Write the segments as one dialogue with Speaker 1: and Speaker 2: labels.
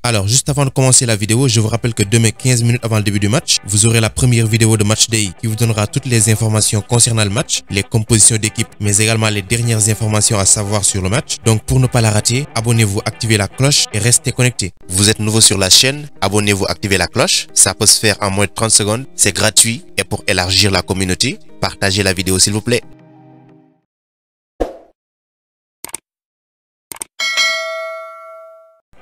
Speaker 1: Alors, juste avant de commencer la vidéo, je vous rappelle que demain, 15 minutes avant le début du match, vous aurez la première vidéo de Match Day qui vous donnera toutes les informations concernant le match, les compositions d'équipe, mais également les dernières informations à savoir sur le match. Donc, pour ne pas la rater, abonnez-vous, activez la cloche et restez connectés. Vous êtes nouveau sur la chaîne, abonnez-vous, activez la cloche. Ça peut se faire en moins de 30 secondes. C'est gratuit et pour élargir la communauté, partagez la vidéo s'il vous plaît.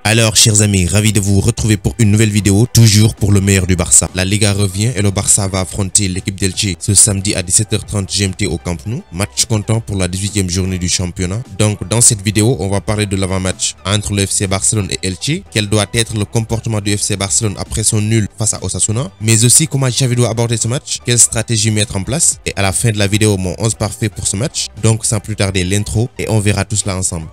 Speaker 1: Alors, chers amis, ravi de vous retrouver pour une nouvelle vidéo, toujours pour le meilleur du Barça. La Liga revient et le Barça va affronter l'équipe d'Elche ce samedi à 17h30 GMT au Camp Nou. Match comptant pour la 18e journée du championnat. Donc, dans cette vidéo, on va parler de l'avant-match entre le FC Barcelone et Elche. Quel doit être le comportement du FC Barcelone après son nul face à Osasuna. Mais aussi, comment Xavi doit aborder ce match, quelle stratégie mettre en place. Et à la fin de la vidéo, mon 11 parfait pour ce match. Donc, sans plus tarder, l'intro et on verra tout cela ensemble.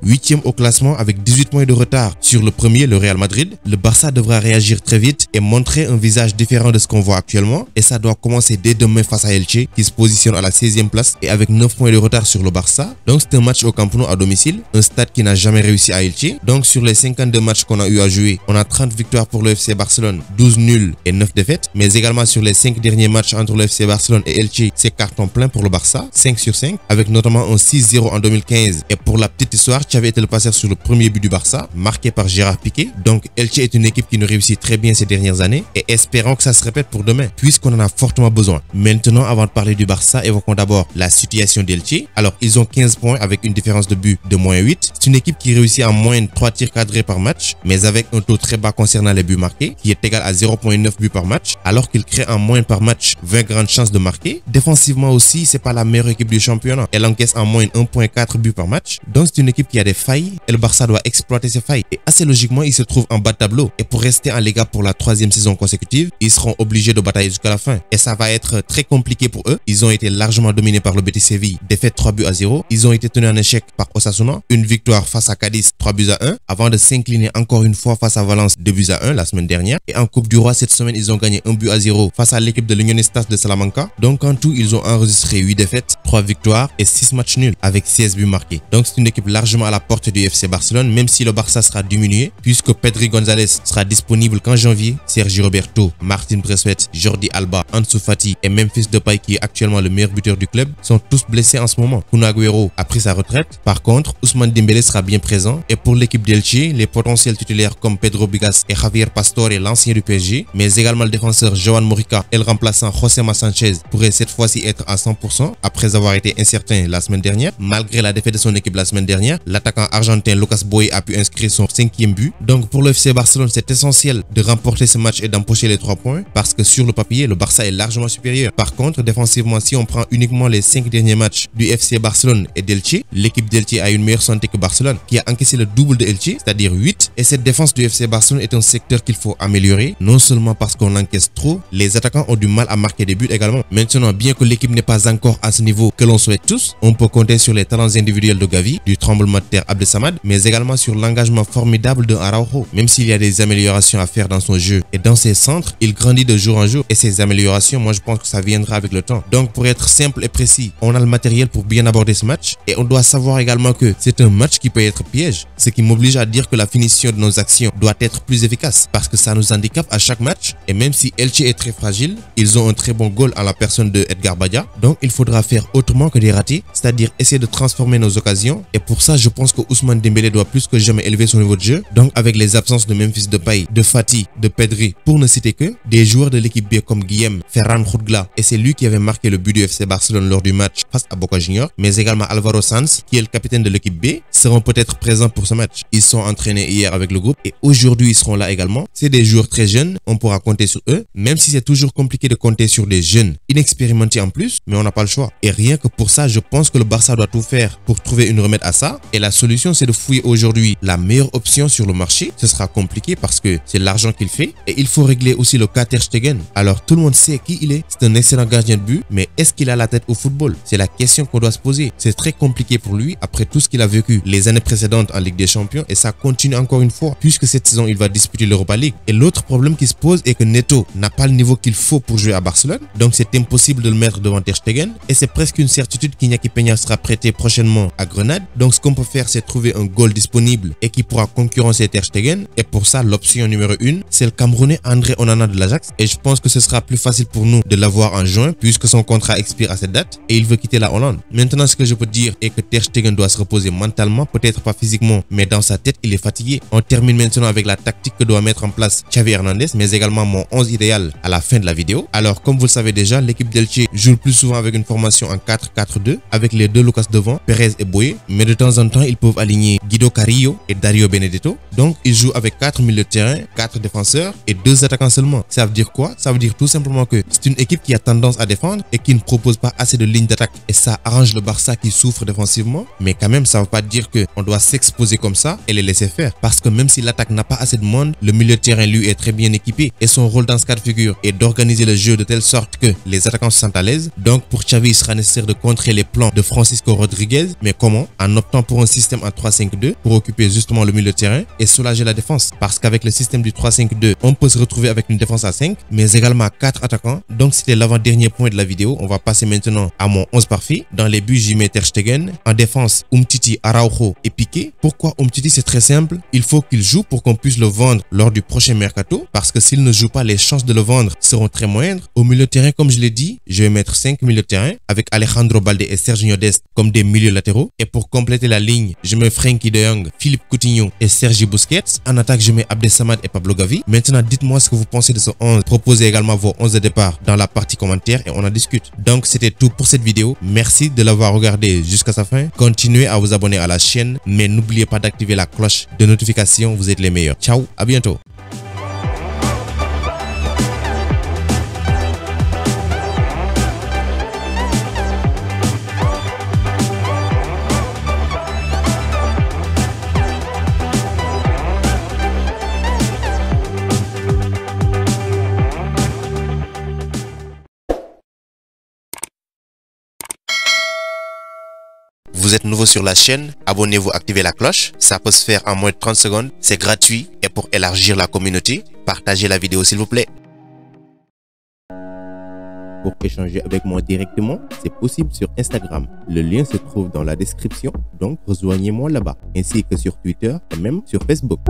Speaker 1: Huitième au classement avec 18 points de retard sur le premier, le Real Madrid. Le Barça devra réagir très vite et montrer un visage différent de ce qu'on voit actuellement. Et ça doit commencer dès demain face à Elche qui se positionne à la 16e place et avec 9 points de retard sur le Barça. Donc c'est un match au Camp Nou à domicile, un stade qui n'a jamais réussi à Elche. Donc sur les 52 matchs qu'on a eu à jouer, on a 30 victoires pour le FC Barcelone, 12 nuls et 9 défaites. Mais également sur les 5 derniers matchs entre le FC Barcelone et Elche, c'est carton plein pour le Barça, 5 sur 5, avec notamment un 6-0 en 2015. Et pour la petite histoire, Xavi était le passeur sur le premier but du Barça, marqué par Gérard Piqué. Donc Elche est une équipe qui nous réussit très bien ces dernières années et espérons que ça se répète pour demain, puisqu'on en a fortement besoin. Maintenant, avant de parler du Barça, évoquons d'abord la situation d'Elche. Alors, ils ont 15 points avec une différence de but de moins 8. C'est une équipe qui réussit en moyenne 3 tirs cadrés par match, mais avec un taux très bas concernant les buts marqués, qui est égal à 0,9 buts par match, alors qu'ils créent en moyenne par match 20 grandes chances de marquer. Défensivement aussi, c'est pas la meilleure équipe du championnat. Elle encaisse en moyenne 1,4 buts par match. Donc, c'est une équipe qui a des failles et le Barça doit exploiter ces failles. Et assez logiquement, ils se trouvent en bas de tableau. Et pour rester en Liga pour la 3e saison consécutive, ils seront obligés de batailler jusqu'à la fin. Et ça va être très compliqué pour eux. Ils ont été largement dominés par le Betis Séville, défaite 3-0. Ils ont été tenus en échec par Osasuna, une victoire face à Cadiz 3-1, avant de s'incliner encore une fois face à Valence 2-1 la semaine dernière. Et en Coupe du Roi cette semaine, ils ont gagné 1-0 face à l'équipe de l'Unionistas de Salamanca. Donc en tout, ils ont enregistré 8 défaites, 3 victoires et 6 matchs nuls avec 16 buts marqués. Donc c'est une équipe largement à la porte du FC Barcelone, même si le Barça sera diminué, puisque Pedri González sera disponible qu'en janvier. Sergi Roberto, Martin Braithwaite, Jordi Alba, Ansu Fati et Memphis Depay, qui est actuellement le meilleur buteur du club, sont tous blessés en ce moment. Kun Agüero a pris sa retraite. Par contre, Ousmane Dembélé sera bien présent. Et pour l'équipe d'Elche, les potentiels titulaires comme Pedro Bigas et Javier Pastore, l'ancien du PSG, mais également le défenseur Joan Morica et le remplaçant Josema Sanchez pourraient cette fois-ci être à 100% après avoir été incertain la semaine dernière. Malgré la défaite de son équipe la semaine dernière, l'attaquant argentin Lucas Boye a pu inscrire son 5e but. Donc pour le FC Barcelone, c'est essentiel de remporter ce match et d'empocher les 3 points parce que sur le papier, le Barça est largement supérieur. Par contre, défensivement, si on prend uniquement les 5 derniers matchs du FC Barcelone et d'Elche, l'équipe d'Elche a une meilleure santé que Barcelone, qui a encaissé le double de Elche, c'est-à-dire 8. Et cette défense du FC Barcelone est un secteur qu'il faut améliorer, non seulement parce qu'on encaisse trop, les attaquants ont du mal à marquer des buts également. Maintenant, bien que l'équipe n'est pas encore à ce niveau que l'on souhaite tous, on peut compter sur les talents individuels de Gavi, du tremblement de terre Abdel Samad, mais également sur l'engagement formidable de Araujo. Même s'il y a des améliorations à faire dans son jeu et dans ses centres, il grandit de jour en jour et ces améliorations, moi je pense que ça viendra avec le temps. Donc pour être simple et précis, on a le matériel pour bien aborder ce match et on doit savoir également que c'est un match qui peut être piège, ce qui m'oblige à dire que la finition de nos actions doit être plus efficace parce que ça nous handicape à chaque match. Et même si Elche est très fragile, ils ont un très bon goal à la personne de Edgar Badia, donc il faudra faire autrement que des ratés, c'est-à-dire essayer de transformer nos occasions. Et pour ça, je pense que Ousmane Dembélé doit plus que jamais élever son niveau de jeu. Donc avec les absences de Memphis Depay, de Fati, de Pedri, pour ne citer que, des joueurs de l'équipe B comme Guillem, Ferran Jutgla, et c'est lui qui avait marqué le but du FC Barcelone lors du match face à Boca Juniors, mais également Alvaro Sanz, qui est le capitaine de l'équipe B, seront peut-être présents pour ce match. Ils sont entraînés hier avec le groupe et aujourd'hui ils seront là également. C'est des joueurs très jeunes, on pourra compter sur eux, même si c'est toujours compliqué de compter sur des jeunes inexpérimentés en plus, mais on n'a pas le choix. Et rien que pour ça, je pense que le Barça doit tout faire pour trouver une remède à ça, et la solution solution, c'est de fouiller aujourd'hui la meilleure option sur le marché. Ce sera compliqué parce que c'est l'argent qu'il fait et il faut régler aussi le cas Ter Stegen. Alors tout le monde sait qui il est. C'est un excellent gardien de but, mais est-ce qu'il a la tête au football? C'est la question qu'on doit se poser. C'est très compliqué pour lui après tout ce qu'il a vécu les années précédentes en Ligue des Champions et ça continue encore une fois puisque cette saison il va disputer l'Europa League. Et l'autre problème qui se pose est que Neto n'a pas le niveau qu'il faut pour jouer à Barcelone, donc c'est impossible de le mettre devant Ter Stegen et c'est presque une certitude qu'Iñaki Peña sera prêté prochainement à Grenade. Donc ce qu'on peut faire, c'est trouver un goal disponible et qui pourra concurrencer Ter Stegen, et pour ça l'option numéro 1 c'est le Camerounais André Onana de l'Ajax, et je pense que ce sera plus facile pour nous de l'avoir en juin puisque son contrat expire à cette date et il veut quitter la Hollande. Maintenant ce que je peux dire est que Ter Stegen doit se reposer mentalement, peut-être pas physiquement, mais dans sa tête il est fatigué. On termine maintenant avec la tactique que doit mettre en place Xavi Hernandez, mais également mon 11 idéal à la fin de la vidéo. Alors comme vous le savez déjà, l'équipe d'Elche joue le plus souvent avec une formation en 4-4-2 avec les deux Lucas devant, Perez et Boye, mais de temps en temps ils peuvent aligner Guido Carrillo et Dario Benedetto. Donc ils jouent avec 4 milieux de terrain, 4 défenseurs et 2 attaquants seulement. Ça veut dire quoi? Ça veut dire tout simplement que c'est une équipe qui a tendance à défendre et qui ne propose pas assez de lignes d'attaque, et ça arrange le Barça qui souffre défensivement, mais quand même ça ne veut pas dire que on doit s'exposer comme ça et les laisser faire, parce que même si l'attaque n'a pas assez de monde, le milieu de terrain lui est très bien équipé et son rôle dans ce cas de figure est d'organiser le jeu de telle sorte que les attaquants se sentent à l'aise. Donc pour Xavi il sera nécessaire de contrer les plans de Francisco Rodriguez, mais comment? En optant pour un système en 3-5-2 pour occuper justement le milieu de terrain et soulager la défense, parce qu'avec le système du 3-5-2 on peut se retrouver avec une défense à 5 mais également à 4 attaquants. Donc c'était l'avant-dernier point de la vidéo. On va passer maintenant à mon 11 parfait. Dans les buts j'y mets Ter Stegen, en défense Umtiti, Araujo et Piqué. Pourquoi Umtiti? C'est très simple, il faut qu'il joue pour qu'on puisse le vendre lors du prochain mercato, parce que s'il ne joue pas, les chances de le vendre seront très moindres. Au milieu de terrain, comme je l'ai dit, je vais mettre 5 milieux de terrain avec Alejandro Balde et Serginho Dest comme des milieux latéraux, et pour compléter la ligne je mets Frenkie de Jong, Philippe Coutinho et Sergi Busquets. En attaque je mets Abdesamad et Pablo Gavi. Maintenant dites-moi ce que vous pensez de ce 11, proposez également vos 11 de départ dans la partie commentaire et on en discute. Donc c'était tout pour cette vidéo, merci de l'avoir regardé jusqu'à sa fin. Continuez à vous abonner à la chaîne, mais n'oubliez pas d'activer la cloche de notification, vous êtes les meilleurs. Ciao, à bientôt. Vous êtes nouveau sur la chaîne, abonnez-vous, activez la cloche, ça peut se faire en moins de 30 secondes, c'est gratuit et pour élargir la communauté, partagez la vidéo s'il vous plaît. Pour échanger avec moi directement, c'est possible sur Instagram. Le lien se trouve dans la description, donc rejoignez-moi là-bas, ainsi que sur Twitter et même sur Facebook.